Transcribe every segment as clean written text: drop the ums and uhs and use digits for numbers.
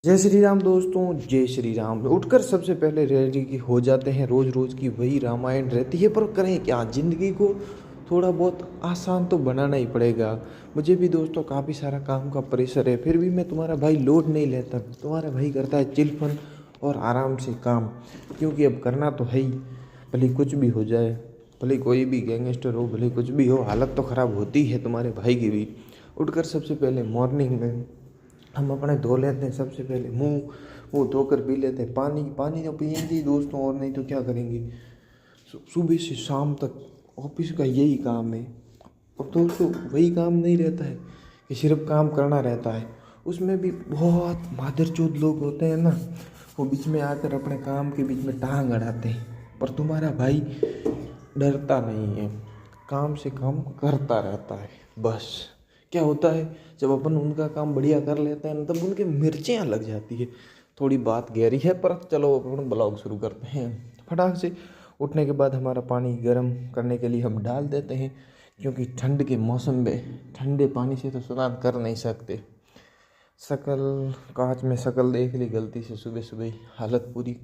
जय श्री राम दोस्तों, जय श्री राम। उठकर सबसे पहले रेडी की हो जाते हैं। रोज रोज की वही रामायण रहती है, पर करें क्या, जिंदगी को थोड़ा बहुत आसान तो बनाना ही पड़ेगा। मुझे भी दोस्तों काफ़ी सारा काम का प्रेशर है, फिर भी मैं तुम्हारा भाई लोड नहीं लेता। तुम्हारा भाई करता है चिल फन और आराम से काम, क्योंकि अब करना तो है ही। भले कुछ भी हो जाए, भले कोई भी गैंगस्टर हो, भले कुछ भी हो, हालत तो ख़राब होती है तुम्हारे भाई की भी। उठकर सबसे पहले मॉर्निंग में हम अपने धो लेते हैं। सबसे पहले मुंह धोकर पी लेते हैं। पानी पानी तो पियेंगे ही दोस्तों, और नहीं तो क्या करेंगे। सुबह से शाम तक ऑफिस का यही काम है। और दोस्तों वही काम नहीं रहता है कि सिर्फ काम करना रहता है, उसमें भी बहुत मादरचोद लोग होते हैं ना, वो बीच में आकर अपने काम के बीच में टांग अड़ाते हैं। पर तुम्हारा भाई डरता नहीं है, काम से काम करता रहता है। बस क्या होता है, जब अपन उनका काम बढ़िया कर लेते हैं ना, तब उनके मिर्चियाँ लग जाती है। थोड़ी बात गहरी है, पर चलो अपन ब्लॉग शुरू करते हैं। फटाक से उठने के बाद हमारा पानी गर्म करने के लिए हम डाल देते हैं, क्योंकि ठंड के मौसम में ठंडे पानी से तो स्नान कर नहीं सकते। शकल कांच में शकल देख ली गलती से, सुबह सुबह ही हालत पूरी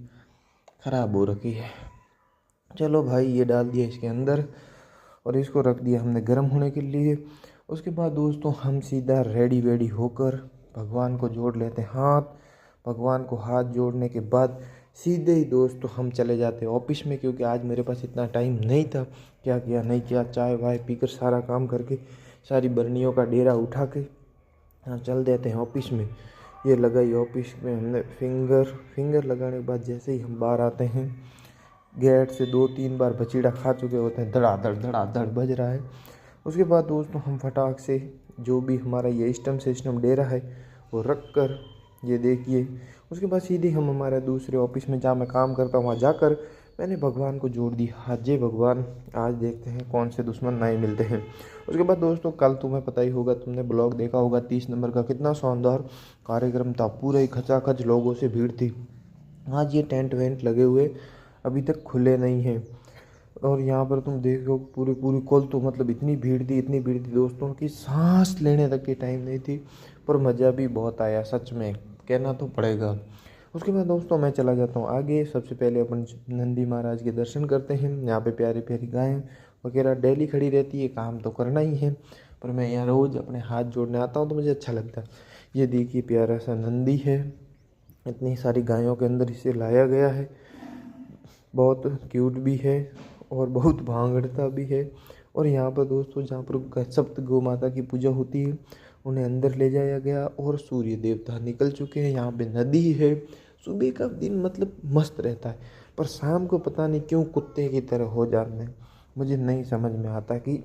ख़राब हो रखी है। चलो भाई, ये डाल दिया इसके अंदर और इसको रख दिया हमने गर्म होने के लिए। उसके बाद दोस्तों हम सीधा रेडी वेडी होकर भगवान को जोड़ लेते हैं हाथ। भगवान को हाथ जोड़ने के बाद सीधे ही दोस्तों हम चले जाते हैं ऑफिस में, क्योंकि आज मेरे पास इतना टाइम नहीं था। क्या किया नहीं किया, चाय वाय पीकर सारा काम करके सारी बर्नियों का डेरा उठा के हाँ चल देते हैं ऑफिस में। ये लगाई ऑफिस में हमने फिंगर लगाने के बाद जैसे ही हम बाहर आते हैं, गेट से 2-3 बार बचीड़ा खा चुके होते हैं, धड़ाधड़ बज रहा है। उसके बाद दोस्तों हम फटाक से जो भी हमारा ये सिस्टम डेरा है वो रख कर, ये देखिए, उसके बाद सीधे हम हमारे दूसरे ऑफिस में जहाँ मैं काम करता हूँ वहाँ जाकर मैंने भगवान को जोड़ दी हाथ। जय भगवान, आज देखते हैं कौन से दुश्मन नए मिलते हैं। उसके बाद दोस्तों कल तुम्हें पता ही होगा, तुमने ब्लॉग देखा होगा 30 नंबर का, कितना शानदार कार्यक्रम था। पूरा ही खचाखच लोगों से भीड़ थी। आज ये टेंट वेंट लगे हुए अभी तक खुले नहीं हैं, और यहाँ पर तुम देखो पूरी पूरी कॉल तो मतलब इतनी भीड़ थी दोस्तों कि सांस लेने तक की टाइम नहीं थी। पर मज़ा भी बहुत आया, सच में कहना तो पड़ेगा। उसके बाद दोस्तों मैं चला जाता हूँ आगे। सबसे पहले अपन नंदी महाराज के दर्शन करते हैं। यहाँ पे प्यारी प्यारी गायें वगैरह डेली खड़ी रहती है, काम तो करना ही है, पर मैं यहाँ रोज़ अपने हाथ जोड़ने आता हूँ तो मुझे अच्छा लगता है। ये देखिए प्यारा सा नंदी है, इतनी सारी गायों के अंदर इसे लाया गया है। बहुत क्यूट भी है और बहुत भांगड़ता भी है। और यहाँ पर दोस्तों जहाँ पर सप्त गौ माता की पूजा होती है, उन्हें अंदर ले जाया गया और सूर्य देवता निकल चुके हैं। यहाँ पे नदी है। सुबह का दिन मतलब मस्त रहता है, पर शाम को पता नहीं क्यों कुत्ते की तरह हो जाते हैं। मुझे नहीं समझ में आता कि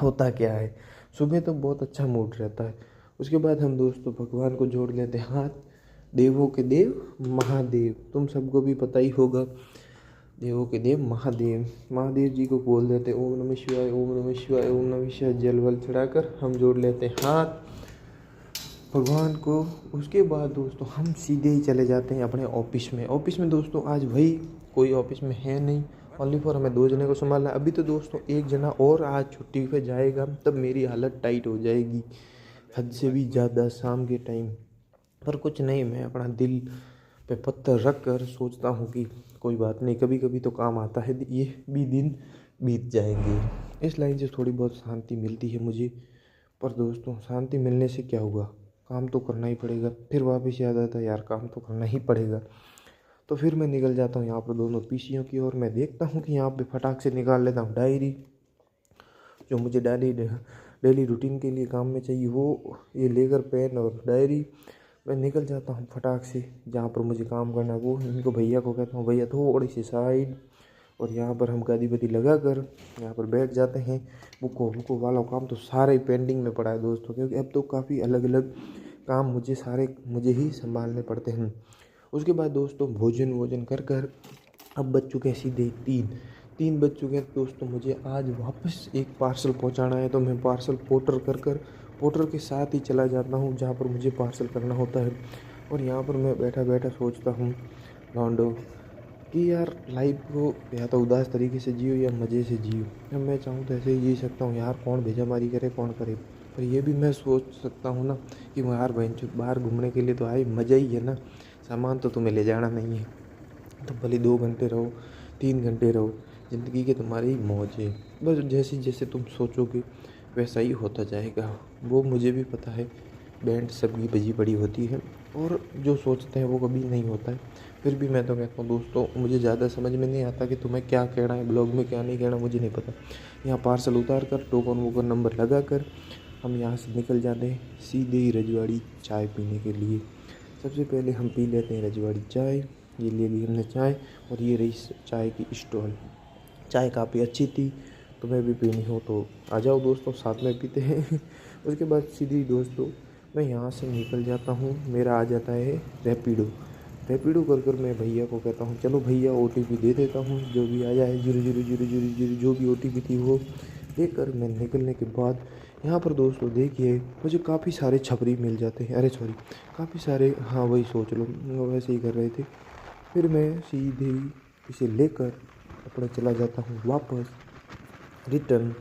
होता क्या है। सुबह तो बहुत अच्छा मूड रहता है। उसके बाद हम दोस्तों भगवान को जोड़ लेते हैं हाथ। देवों के देव महादेव, तुम सबको भी पता ही होगा, देवों के देव महादेव, महादेव जी को बोल देते ओम नमः शिवाय, ओम नमः शिवाय, ओम नमः शिवाय। जल वल चढ़ाकर हम जोड़ लेते हैं हाथ भगवान को। उसके बाद दोस्तों हम सीधे ही चले जाते हैं अपने ऑफिस में। ऑफिस में दोस्तों आज वही कोई ऑफिस में है नहीं, ओनली फॉर हमें 2 जने को संभालना है। अभी तो दोस्तों 1 जना और आज छुट्टी पे जाएगा, तब मेरी हालत टाइट हो जाएगी हद से भी ज़्यादा शाम के टाइम। पर कुछ नहीं, मैं अपना दिल पे पत्थर रख कर सोचता हूँ कि कोई बात नहीं, कभी कभी तो काम आता है, ये भी दिन बीत जाएंगे। इस लाइन से थोड़ी बहुत शांति मिलती है मुझे। पर दोस्तों शांति मिलने से क्या हुआ, काम तो करना ही पड़ेगा। फिर वापस याद आता है यार काम तो करना ही पड़ेगा। तो फिर मैं निकल जाता हूँ यहाँ पर दोनों पीसीओ की ओर। मैं देखता हूँ कि यहाँ पे फटाक से निकाल लेता हूँ डायरी, जो मुझे डेली रूटीन के लिए काम में चाहिए, वो ये लेकर पेन और डायरी मैं निकल जाता हूँ फटाक से। जहाँ पर मुझे काम करना है वो इनको भैया को कहता हूँ, भैया थोड़ी सी साइड। और यहाँ पर हम गादी बत्ती लगा कर यहाँ पर बैठ जाते हैं। बुको वाला काम तो सारा ही पेंडिंग में पड़ा है दोस्तों, क्योंकि अब तो काफ़ी अलग अलग काम मुझे ही संभालने पड़ते हैं। उसके बाद दोस्तों भोजन कर कर अब बज चुके हैं सीधे 3 बज चुके हैं दोस्तों। मुझे आज वापस एक पार्सल पहुंचाना है, तो मैं पार्सल पोर्टर के साथ ही चला जाता हूं जहां पर मुझे पार्सल करना होता है। और यहाँ पर मैं बैठा बैठा सोचता हूँ लौंडो कि यार लाइफ को या तो उदास तरीके से जियो या मज़े से जियो। अब मैं चाहूँ तो ऐसे ही जी सकता हूँ यार, कौन भेजा मारी करे कौन करे। पर ये भी मैं सोच सकता हूँ ना कि यार बहनचोद बाहर घूमने के लिए तो आए, मज़ा ही है ना, सामान तो तुम्हें ले जाना नहीं है, तो भले 2 घंटे रहो, 3 घंटे रहो, ज़िंदगी के तुम्हारी ही मौज है। बस जैसे जैसे तुम सोचोगे वैसा ही होता जाएगा, वो मुझे भी पता है। बैंड सबकी बजी पड़ी होती है और जो सोचते हैं वो कभी नहीं होता है। फिर भी मैं तो कहता हूँ दोस्तों, मुझे ज़्यादा समझ में नहीं आता कि तुम्हें क्या कहना है ब्लॉग में, क्या नहीं कहना, मुझे नहीं पता। यहाँ पार्सल उतार कर टोकन वोकन नंबर लगा कर हम यहाँ से निकल जाते हैं सीधे ही रजवाड़ी चाय पीने के लिए। सबसे पहले हम पी लेते हैं रजवाड़ी चाय। ये ले ली हमने चाय और ये रही चाय की स्टॉल। चाय काफ़ी अच्छी थी, तुम्हें भी पीनी हो तो आ जाओ दोस्तों, साथ में पीते हैं। उसके बाद सीधी दोस्तों मैं यहाँ से निकल जाता हूँ, मेरा आ जाता है रैपिडो। रैपिडो कर कर मैं भैया को कहता हूँ चलो भैया OTP दे देता हूँ, जो भी आ जाए 000000 जो भी OTP थी वो देकर मैं निकलने के बाद यहाँ पर दोस्तों देखिए मुझे काफ़ी सारे छपरी मिल जाते हैं, अरे सॉरी काफ़ी सारे, हाँ वही सोच लो, वो वैसे ही कर रहे थे। फिर मैं सीधे इसे लेकर अपना चला जाता हूँ वापस रिटर्न।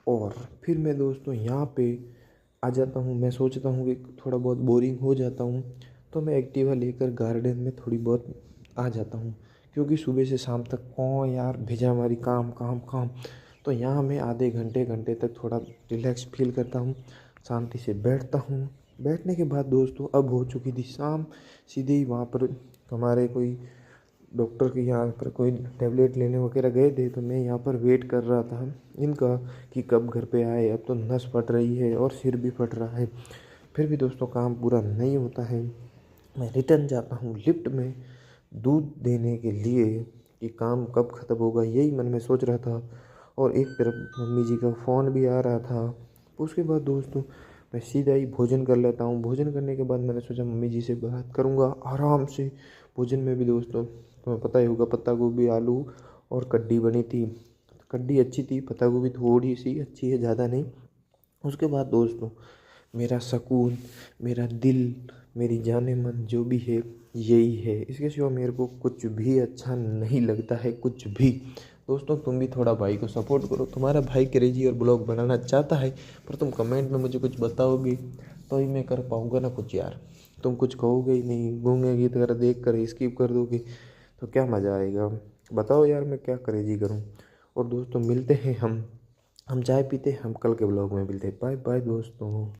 और फिर मैं दोस्तों यहाँ पे आ जाता हूँ, मैं सोचता हूँ कि थोड़ा बहुत बोरिंग हो जाता हूँ तो मैं एक्टिवा लेकर गार्डन में थोड़ी बहुत आ जाता हूँ, क्योंकि सुबह से शाम तक कौन यार भेजा हमारी काम काम काम। तो यहाँ मैं आधे घंटे घंटे तक थोड़ा रिलैक्स फील करता हूँ, शांति से बैठता हूँ। बैठने के बाद दोस्तों अब हो चुकी थी शाम, सीधे ही वहाँ पर हमारे कोई डॉक्टर के यहाँ पर कोई टैबलेट लेने वगैरह गए थे, तो मैं यहाँ पर वेट कर रहा था इनका कि कब घर पे आए। अब तो नस फट रही है और सिर भी फट रहा है, फिर भी दोस्तों काम पूरा नहीं होता है। मैं रिटर्न जाता हूँ लिफ्ट में दूध देने के लिए कि काम कब ख़त्म होगा यही मन में सोच रहा था, और एक तरफ मम्मी जी का फ़ोन भी आ रहा था। उसके बाद दोस्तों मैं सीधा ही भोजन कर लेता हूँ। भोजन करने के बाद मैंने सोचा मम्मी जी से बात करूँगा आराम से। भोजन में भी दोस्तों तुम्हें पता ही होगा पत्ता गोभी आलू और कड्डी बनी थी। कड्डी अच्छी थी, पत्ता गोभी थोड़ी सी अच्छी है, ज़्यादा नहीं। उसके बाद दोस्तों मेरा सुकून, मेरा दिल, मेरी जाने मन जो भी है यही है, इसके सिवा मेरे को कुछ भी अच्छा नहीं लगता है, कुछ भी। दोस्तों तुम भी थोड़ा भाई को सपोर्ट करो, तुम्हारा भाई क्रेजी और ब्लॉग बनाना चाहता है, पर तुम कमेंट में मुझे कुछ बताओगे तो ही मैं कर पाऊँगा ना कुछ यार। तुम कुछ कहोगे ही नहीं, गूंगे गीत अगर देख कर स्किप कर दोगे तो क्या मज़ा आएगा। बताओ यार मैं क्या क्रेजी करूँ। और दोस्तों मिलते हैं हम चाय पीते हैं, हम कल के ब्लॉग में मिलते हैं। बाय बाय दोस्तों।